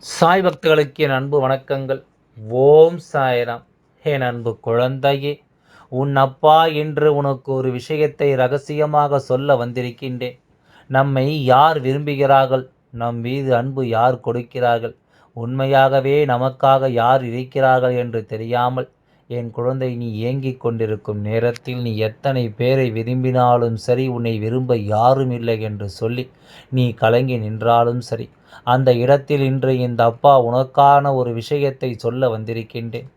சாய் பக்தர்களுக்கு என் அன்பு வணக்கங்கள். ஓம் சாய்ராம். என் அன்பு குழந்தையே, உன் அப்பா என்று உனக்கு ஒரு விஷயத்தை ரகசியமாக சொல்ல வந்திருக்கின்றேன். நம்மை யார் விரும்புகிறார்கள்? நம் மீது அன்பு யார் கொடுக்கிறார்கள்? உண்மையாகவே நமக்காக யார் இருக்கிறார்கள் என்று தெரியாமல் என் குழந்தை, நீ ஏங்கிக் கொண்டிருக்கும் நேரத்தில், நீ எத்தனை பேரை விரும்பினாலும் சரி, உன்னை விரும்ப யாரும் இல்லை என்று சொல்லி நீ கலங்கி நின்றாலும் சரி, அந்த இடத்தில் இன்று இந்த அப்பா உனக்கான ஒரு விஷயத்தை சொல்ல வந்திருக்கின்றேன்.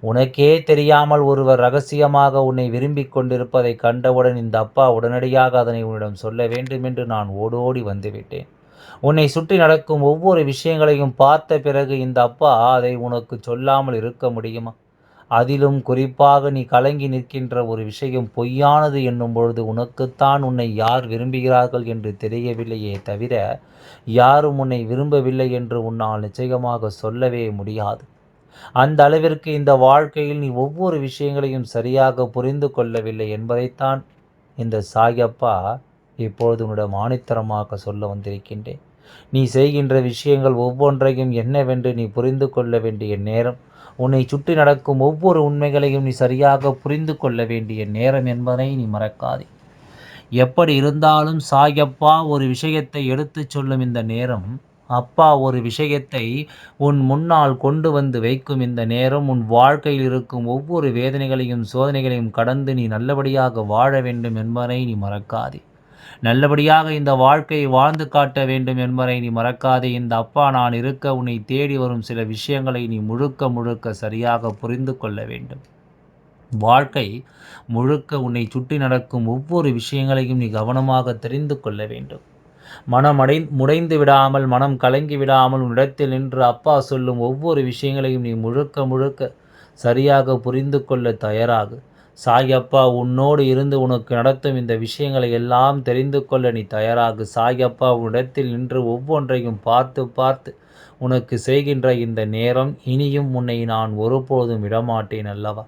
உனக்கே தெரியாமல் ஒருவர் ரகசியமாக உன்னை விரும்பிக் கொண்டிருப்பதை கண்டவுடன் இந்த அப்பா உடனடியாக அதனை உன்னிடம் சொல்ல வேண்டும் என்று நான் ஓடோடி வந்துவிட்டேன். உன்னை சுற்றி நடக்கும் ஒவ்வொரு விஷயங்களையும் பார்த்த பிறகு இந்த அப்பா அதை உனக்கு சொல்லாமல் இருக்க முடியுமா? அதிலும் குறிப்பாக நீ கலங்கி நிற்கின்ற ஒரு விஷயம் பொய்யானது என்னும் பொழுது, உனக்குத்தான் உன்னை யார் விரும்புகிறார்கள் என்று தெரியவில்லையே தவிர, யாரும் உன்னை விரும்பவில்லை என்று உன்னால் நிச்சயமாக சொல்லவே முடியாது. அந்த அளவிற்கு இந்த வாழ்க்கையில் நீ ஒவ்வொரு விஷயங்களையும் சரியாக புரிந்து கொள்ளவில்லை என்பதைத்தான் இந்த சாயப்பா இப்பொழுது உன்னிடம் ஆணித்தரமாக சொல்ல வந்திருக்கின்றேன். நீ செய்கின்ற விஷயங்கள் ஒவ்வொன்றையும் என்னவென்று நீ புரிந்து கொள்ள வேண்டிய நேரம், உன்னை சுற்றி நடக்கும் ஒவ்வொரு உண்மைகளையும் நீ சரியாக புரிந்து கொள்ள வேண்டிய நேரம் என்பதை நீ மறக்காதே. எப்படி இருந்தாலும் சாயப்பா ஒரு விஷயத்தை எடுத்துச் சொல்லும் இந்த நேரம், அப்பா ஒரு விஷயத்தை உன் முன்னால் கொண்டு வந்து வைக்கும் இந்த நேரம், உன் வாழ்க்கையில் இருக்கும் ஒவ்வொரு வேதனைகளையும் சோதனைகளையும் கடந்து நீ நல்லபடியாக வாழ வேண்டும் என்பதை நீ மறக்காதே. நல்லபடியாக இந்த வாழ்க்கையை வாழ்ந்து காட்ட வேண்டும் என்பதை நீ மறக்காதே. இந்த அப்பா நான் இருக்க உன்னை தேடி வரும் சில விஷயங்களை நீ முழுக்க முழுக்க சரியாக புரிந்து கொள்ள வேண்டும். வாழ்க்கை முழுக்க உன்னை சுற்றி நடக்கும் ஒவ்வொரு விஷயங்களையும் நீ கவனமாக தெரிந்து கொள்ள வேண்டும். முடைந்து விடாமல், மனம் கலங்கி விடாமல் உன்னிடத்தில் நின்று அப்பா சொல்லும் ஒவ்வொரு விஷயங்களையும் நீ முழுக்க முழுக்க சரியாக புரிந்து கொள்ள தயாராகு. சாயப்பா உன்னோடு இருந்து உனக்கு நடத்தும் இந்த விஷயங்களை எல்லாம் தெரிந்து கொள்ள நீ தயாராகு. சாயப்பா உன்னிடத்தில் நின்று ஒவ்வொன்றையும் பார்த்து பார்த்து உனக்கு செய்கின்ற இந்த நேரம், இனியும் உன்னை நான் ஒருபோதும் விடமாட்டேன் அல்லவா?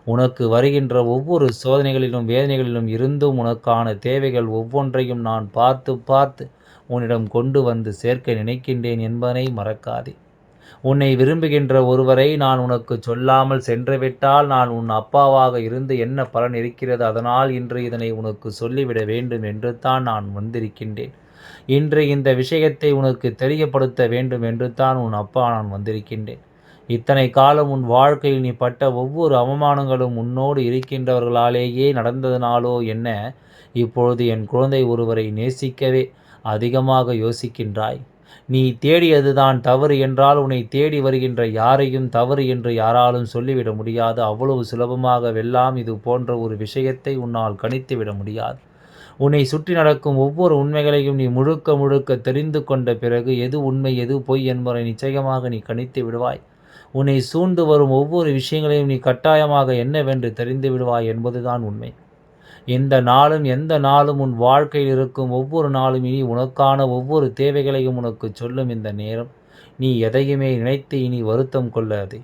உனக்கு வருகின்ற ஒவ்வொரு சோதனைகளிலும் வேதனைகளிலும் இருந்தும் உனக்கான தேவைகள் ஒவ்வொன்றையும் நான் பார்த்து பார்த்து உன்னிடம் கொண்டு வந்து சேர்க்க நினைக்கின்றேன் என்பதை மறக்காதே. உன்னை விரும்புகின்ற ஒருவரை நான் உனக்கு சொல்லாமல் சென்றுவிட்டால் நான் உன் அப்பாவாக இருந்து என்ன பலன் இருக்கிறது? அதனால் இன்று இதனை உனக்கு சொல்லிவிட வேண்டும் என்று தான் நான் வந்திருக்கின்றேன். இன்று இந்த விஷயத்தை உனக்கு தெரியப்படுத்த வேண்டும் என்று தான் உன் அப்பா நான் வந்திருக்கின்றேன். இத்தனை காலம் உன் வாழ்க்கையில் நீ பட்ட ஒவ்வொரு அவமானங்களும் உன்னோடு இருக்கின்றவர்களாலேயே நடந்ததனாலோ என்ன, இப்பொழுது என் குழந்தை ஒருவரை நேசிக்கவே அதிகமாக யோசிக்கின்றாய். நீ தேடியதுதான் தவறு என்றால், உன்னை தேடி வருகின்ற யாரையும் தவறு என்று யாராலும் சொல்லிவிட முடியாது. அவ்வளவு சுலபமாக வெல்லாம் இது போன்ற ஒரு விஷயத்தை உன்னால் கணித்துவிட முடியாது. உன்னை சுற்றி நடக்கும் ஒவ்வொரு உண்மைகளையும் நீ முழுக்க முழுக்க தெரிந்து கொண்ட பிறகு எது உண்மை எது பொய் என்பதை நிச்சயமாக நீ கணித்து விடுவாய். உன்னை சூழ்ந்து வரும் ஒவ்வொரு விஷயங்களையும் நீ கட்டாயமாக என்னவென்று தெரிந்து விடுவாய் என்பதுதான் உண்மை. இந்த நாளும் எந்த நாளும் உன் வாழ்க்கையில் இருக்கும் ஒவ்வொரு நாளும் இனி உனக்கான ஒவ்வொரு தேவைகளையும் உனக்கு சொல்லும் இந்த நேரம். நீ எதையுமே நினைத்து இனி வருத்தம் கொள்ளாதே.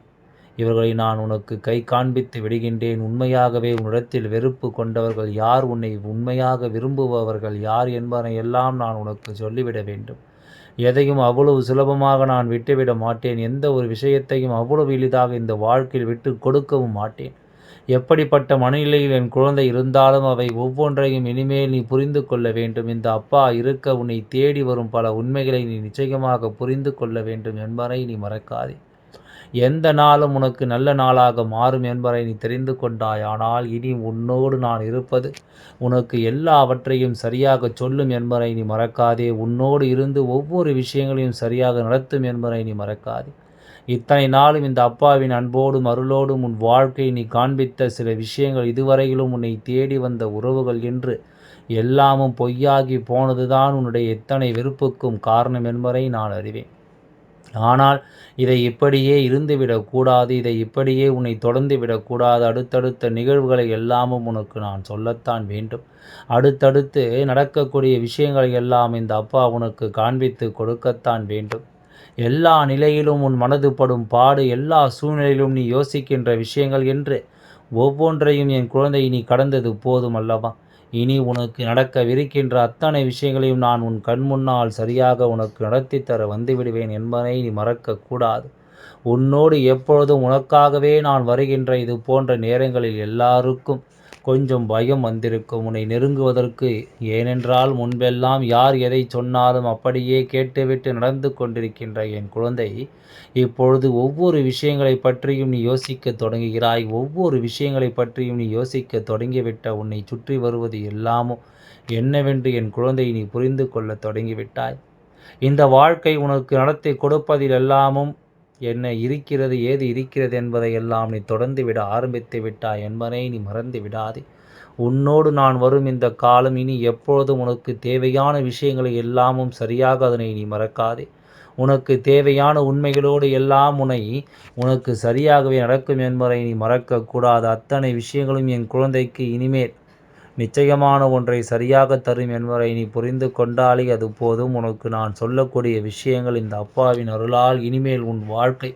இவர்களை நான் உனக்கு கை காண்பித்து விடுகின்றேன். உண்மையாகவே உன்னிடத்தில் வெறுப்பு கொண்டவர்கள் யார், உன்னை உண்மையாக விரும்புபவர்கள் யார் என்பதை எல்லாம் நான் உனக்கு சொல்லிவிட வேண்டும். எதையும் அவ்வளவு சுலபமாக நான் விட்டுவிட மாட்டேன். எந்த ஒரு விஷயத்தையும் அவ்வளவு எளிதாக இந்த வாழ்க்கையில் விட்டு கொடுக்கவும் மாட்டேன். எப்படிப்பட்ட மனநிலையில் என் குழந்தை இருந்தாலும் அவை ஒவ்வொன்றையும் இனிமேல் நீ புரிந்து கொள்ள வேண்டும். இந்த அப்பா இருக்க உன்னை தேடி வரும் பல உண்மைகளை நீ நிச்சயமாக புரிந்து கொள்ள வேண்டும் என்பதை நீ மறக்காதே. எந்த நாளும் உனக்கு நல்ல நாளாக மாறும் என்பதை நீ தெரிந்து கொண்டாய். ஆனால் இனி உன்னோடு நான் இருப்பது உனக்கு எல்லாவற்றையும் சரியாக சொல்லும் என்பதை நீ மறக்காதே. உன்னோடு இருந்து ஒவ்வொரு விஷயங்களையும் சரியாக நடத்தும் என்பதை நீ மறக்காதே. இத்தனை நாளும் இந்த அப்பாவின் அன்போடும் அருளோடும் உன் வாழ்க்கை நீ காண்பித்த சில விஷயங்கள், இதுவரையிலும் உன்னை தேடி வந்த உறவுகள் என்று எல்லாமும் பொய்யாகி போனதுதான் உன்னுடைய எத்தனை வெறுப்புக்கும் காரணம் என்பதை நான் அறிவேன். ஆனால் இதை இப்படியே இருந்துவிடக்கூடாது. இதை இப்படியே உன்னை தொடர்ந்து விடக்கூடாது. அடுத்தடுத்த நிகழ்வுகளை எல்லாமும் உனக்கு நான் சொல்லத்தான் வேண்டும். அடுத்தடுத்து நடக்கக்கூடிய விஷயங்களை எல்லாம் இந்த அப்பா உனக்கு காண்பித்து கொடுக்கத்தான் வேண்டும். எல்லா நிலையிலும் உன் மனது படும் பாடு, எல்லா சூழ்நிலையிலும் நீ யோசிக்கின்ற விஷயங்கள் என்று ஒவ்வொன்றையும் என் குழந்தை நீ கடந்தது போதும் அல்லவா? இனி உனக்கு நடக்கவிருக்கின்ற அத்தனை விஷயங்களையும் நான் உன் கண் முன்னால் சரியாக உனக்கு நடத்தி தர வந்துவிடுவேன் என்பதை நீ மறக்கக்கூடாது. உன்னோடு எப்பொழுதும் உனக்காகவே நான் வருகின்ற இது போன்ற நேரங்களில் எல்லாருக்கும் கொஞ்சம் பயம் வந்திருக்கும் உன்னை நெருங்குவதற்கு. ஏனென்றால் முன்பெல்லாம் யார் எதை சொன்னாலும் அப்படியே கேட்டுவிட்டு நடந்து கொண்டிருக்கின்ற என் குழந்தை, இப்பொழுது ஒவ்வொரு விஷயங்களை பற்றியும் நீ யோசிக்க தொடங்குகிறாய். ஒவ்வொரு விஷயங்களை பற்றியும் நீ யோசிக்க தொடங்கிவிட்ட உன்னை சுற்றி வருவது எல்லாமும் என்னவென்று என் குழந்தை நீ புரிந்து கொள்ள தொடங்கிவிட்டாய். இந்த வாழ்க்கை உனக்கு நடத்தி கொடுப்பதில் எல்லாமும் என்ன இருக்கிறது, ஏது இருக்கிறது என்பதை எல்லாம் நீ தொடர்ந்து விட ஆரம்பித்து விட்டாய் என்பதை நீ மறந்து விடாதே. உன்னோடு நான் வரும் இந்த காலம் இனி எப்பொழுதும் உனக்கு தேவையான விஷயங்களை எல்லாமும் சரியாக அதனை நீ மறக்காதே. உனக்கு தேவையான உண்மைகளோடு எல்லாம் உனக்கு சரியாகவே நடக்கும் என்பதை நீ மறக்கக்கூடாது. அத்தனை விஷயங்களும் என் குழந்தைக்கு இனிமேல் நிச்சயமான ஒன்றை சரியாக தரும் என்பதை நீ புரிந்து கொண்டாலே அது போதும். உனக்கு நான் சொல்லக்கூடிய விஷயங்கள் இந்த அப்பாவின் அருளால் இனிமேல் உன் வாழ்க்கை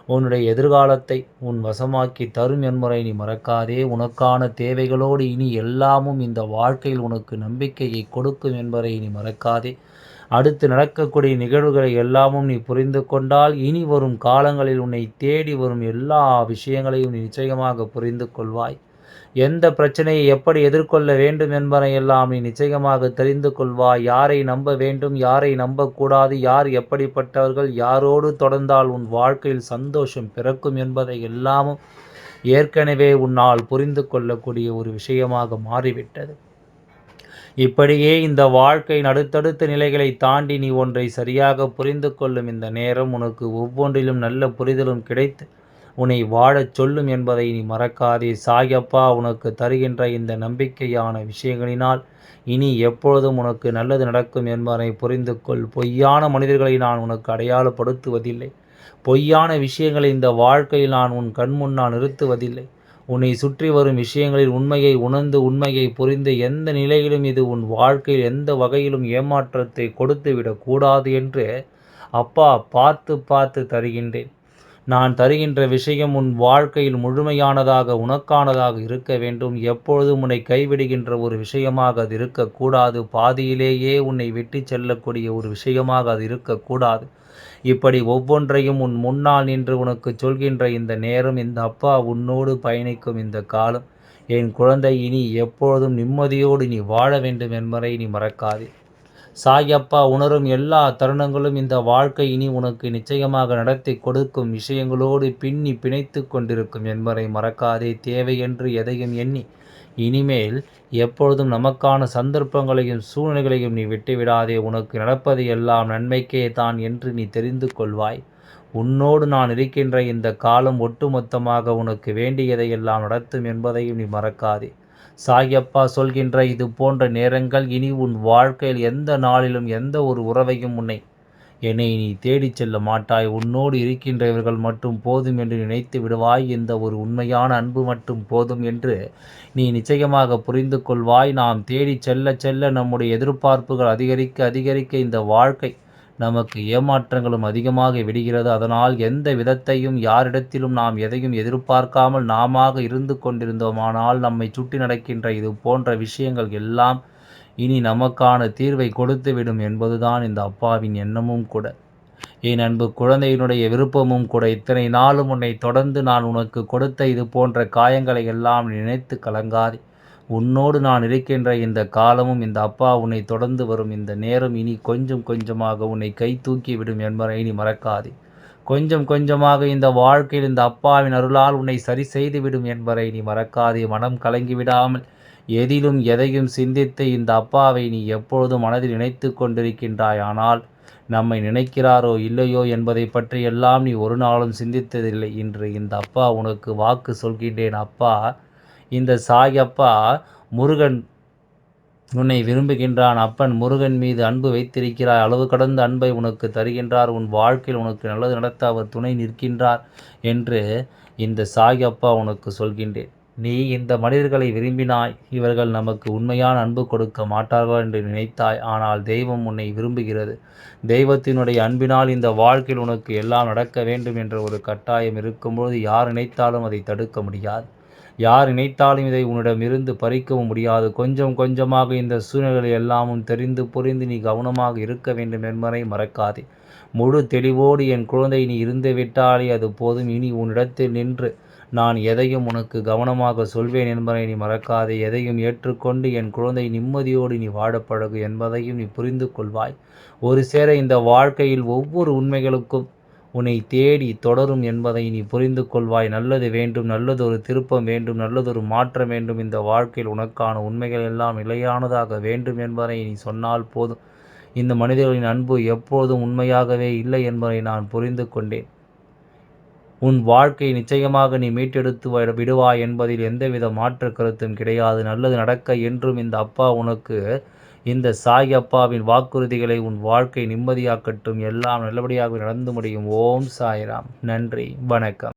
உன்னுடைய எதிர்காலத்தை உன் வசமாக்கி தரும் என்பதை நீ மறக்காதே. உனக்கான தேவைகளோடு இனி எல்லாமும் இந்த வாழ்க்கையில் உனக்கு நம்பிக்கையை கொடுக்கும் என்பதை நீ மறக்காதே. அடுத்து நடக்கக்கூடிய நிகழ்வுகளை எல்லாமும் நீ புரிந்து கொண்டால் இனி வரும் காலங்களில் உன்னை தேடி வரும் எல்லா விஷயங்களையும் நீ நிச்சயமாக புரிந்து கொள்வாய். எந்த பிரச்சனையை எப்படி எதிர்கொள்ள வேண்டும் என்பதையெல்லாம் நீ நிச்சயமாக தெரிந்து கொள்வாய். யாரை நம்ப வேண்டும், யாரை நம்பக்கூடாது, யார் எப்படிப்பட்டவர்கள், யாரோடு தொடர்ந்தால் உன் வாழ்க்கையில் சந்தோஷம் பிறக்கும் என்பதை எல்லாமும் ஏற்கனவே உன்னால் புரிந்து கொள்ளக்கூடிய ஒரு விஷயமாக மாறிவிட்டது. இப்படியே இந்த வாழ்க்கையின் அடுத்தடுத்த நிலைகளை தாண்டி நீ ஒன்றை சரியாக புரிந்து கொள்ளும் இந்த நேரம் உனக்கு ஒவ்வொன்றிலும் நல்ல புரிதலும் கிடைத்து உன்னை வாழச் சொல்லும் என்பதை நீ மறக்காதே. சாயப்பா உனக்கு தருகின்ற இந்த நம்பிக்கையான விஷயங்களினால் இனி எப்பொழுதும் உனக்கு நல்லது நடக்கும் என்பதை புரிந்து கொள். பொய்யான மனிதர்களை நான் உனக்கு அடையாளப்படுத்துவதில்லை. பொய்யான விஷயங்களை இந்த வாழ்க்கையில் நான் உன் கண் முன்னால் நிறுத்துவதில்லை. உன்னை சுற்றி வரும் விஷயங்களில் உண்மையை உணர்ந்து உண்மையை புரிந்து எந்த நிலையிலும் இது உன் வாழ்க்கையில் எந்த வகையிலும் ஏமாற்றத்தை கொடுத்துவிடக்கூடாது என்று அப்பா பார்த்து பார்த்து தருகின்றேன். நான் தருகின்ற விஷயம் உன் வாழ்க்கையில் முழுமையானதாக உனக்கானதாக இருக்க வேண்டும். எப்பொழுதும் உன்னை கைவிடுகின்ற ஒரு விஷயமாக அது இருக்கக்கூடாது. பாதியிலேயே உன்னை விட்டு செல்லக்கூடிய ஒரு விஷயமாக அது இருக்கக்கூடாது. இப்படி ஒவ்வொன்றையும் உன் முன்னால் நின்று உனக்கு சொல்கின்ற இந்த நேரம், இந்த அப்பா உன்னோடு பயணிக்கும் இந்த காலம், என் குழந்தை இனி எப்பொழுதும் நிம்மதியோடு நீ வாழ வேண்டும் என்பதை நீ மறக்காதே. சாயப்பா உணரும் எல்லா தருணங்களும் இந்த வாழ்க்கை இனி உனக்கு நிச்சயமாக நடத்தி கொடுக்கும் விஷயங்களோடு பின்னி பிணைத்து கொண்டிருக்கும் என்பதை மறக்காதே. தேவையென்று எதையும் எண்ணி இனிமேல் எப்பொழுதும் நமக்கான சந்தர்ப்பங்களையும் சூழ்நிலைகளையும் நீ விட்டுவிடாதே. உனக்கு நடப்பது எல்லாம் நன்மைக்கே தான் என்று நீ தெரிந்து கொள்வாய். உன்னோடு நான் இருக்கின்ற இந்த காலம் ஒட்டுமொத்தமாக உனக்கு வேண்டியதையெல்லாம் நடத்தும் என்பதையும் நீ மறக்காதே. சாயப்பா சொல்கின்ற இது போன்ற நேரங்கள் இனி உன் வாழ்க்கையில் எந்த நாளிலும் எந்த ஒரு உறவையும் என்னை நீ தேடிச் செல்ல மாட்டாய். உன்னோடு இருக்கின்ற இவர்கள் மட்டும் போதும் என்று நினைத்து விடுவாய். இந்த ஒரு உண்மையான அன்பு மட்டும் போதும் என்று நீ நிச்சயமாக புரிந்து கொள்வாய். நாம் தேடி செல்ல செல்ல நம்முடைய எதிர்பார்ப்புகள் அதிகரிக்க அதிகரிக்க இந்த வாழ்க்கை நமக்கு ஏமாற்றங்களும் அதிகமாக விடுகிறது. அதனால் எந்த விதத்தையும் யாரிடத்திலும் நாம் எதையும் எதிர்பார்க்காமல் நாமாக இருந்து கொண்டிருந்தோமானால் நம்மை சுற்றி நடக்கின்ற இது போன்ற விஷயங்கள் எல்லாம் இனி நமக்கான தீர்வை கொடுத்துவிடும் என்பதுதான் இந்த அப்பாவின் எண்ணமும் கூட. என் அன்பு குழந்தையினுடைய விருப்பமும் கூட. இத்தனை நாளும் உன்னை தொடர்ந்து நான் உனக்கு கொடுத்த இது போன்ற காயங்களை எல்லாம் நினைத்து கலங்காதே. உன்னோடு நான் இருக்கின்ற இந்த காலமும் இந்த அப்பா உன்னை தொடர்ந்து வரும் இந்த நேரம் இனி கொஞ்சம் கொஞ்சமாக உன்னை கை தூக்கிவிடும் என்பதை நீ மறக்காதே. கொஞ்சம் கொஞ்சமாக இந்த வாழ்க்கையில் இந்த அப்பாவின் அருளால் உன்னை சரி செய்துவிடும் என்பதை நீ மறக்காதே. மனம் கலங்கிவிடாமல் எதிலும் எதையும் சிந்தித்து இந்த அப்பாவை நீ எப்பொழுதும் மனதில் நினைத்து கொண்டிருக்கின்றாய். ஆனால் நம்மை நினைக்கிறாரோ இல்லையோ என்பதை பற்றியெல்லாம் நீ ஒரு நாளும் சிந்தித்ததில்லை. இன்று இந்த அப்பா உனக்கு வாக்கு சொல்கின்றேன். அப்பா, இந்த சாயப்பா முருகன் உன்னை விரும்புகின்றான். அப்பன் முருகன் மீது அன்பு வைத்திருக்கிறாய். அளவு கடந்த அன்பை உனக்கு தருகின்றார். உன் வாழ்க்கையில் உனக்கு நல்லது நடத்த அவர் துணை நிற்கின்றார் என்று இந்த சாயப்பா உனக்கு சொல்கின்றேன். நீ இந்த மனிதர்களை விரும்பினாய். இவர்கள் நமக்கு உண்மையான அன்பு கொடுக்க மாட்டார்கள் என்று நினைத்தாய். ஆனால் தெய்வம் உன்னை விரும்புகிறது. தெய்வத்தினுடைய அன்பினால் இந்த வாழ்க்கையில் உனக்கு எல்லாம் நடக்க வேண்டும் என்ற ஒரு கட்டாயம் இருக்கும்போது யார் நினைத்தாலும் அதை தடுக்க முடியாது. யார் நினைத்தாலும் இதை உன்னிடமிருந்து பறிக்கவும் முடியாது. கொஞ்சம் கொஞ்சமாக இந்த சூழ்நிலைகளை எல்லாமும் தெரிந்து புரிந்து நீ கவனமாக இருக்க வேண்டும் என்பதை மறக்காதே. முழு தெளிவோடு என் குழந்தை நீ இருந்து விட்டாலே அது போதும். இனி உன்னிடத்தில் நின்று நான் எதையும் உனக்கு கவனமாக சொல்வேன் என்பதை நீ மறக்காதே. எதையும் ஏற்றுக்கொண்டு என் குழந்தை நிம்மதியோடு நீ வாழப் பழகு என்பதையும் நீ புரிந்து கொள்வாய். ஒரு சேர இந்த வாழ்க்கையில் ஒவ்வொரு உண்மைகளுக்கும் உன்னை தேடி தொடரும் என்பதை நீ புரிந்து கொள்வாய். நல்லது வேண்டும், நல்லதொரு திருப்பம் வேண்டும், நல்லதொரு மாற்றம் வேண்டும். இந்த வாழ்க்கையில் உனக்கான உண்மைகள் எல்லாம் நிலையானதாக வேண்டும் என்பதை நீ சொன்னால் போதும். இந்த மனிதர்களின் அன்பு எப்போதும் உண்மையாகவே இல்லை என்பதை நான் புரிந்து கொண்டேன். உன் வாழ்க்கை நிச்சயமாக நீ மீட்டெடுத்து விடுவாய் என்பதில் எந்தவித மாற்று கருத்தும் கிடையாது. நல்லது நடக்க என்றும் இந்த அப்பா உனக்கு இந்த சாய் அப்பாவின் வாக்குறுதிகளை உன் வாழ்க்கை நிம்மதியாக்கட்டும். எல்லாம் நல்லபடியாக நடந்து முடியும். ஓம் சாய்ராம். நன்றி, வணக்கம்.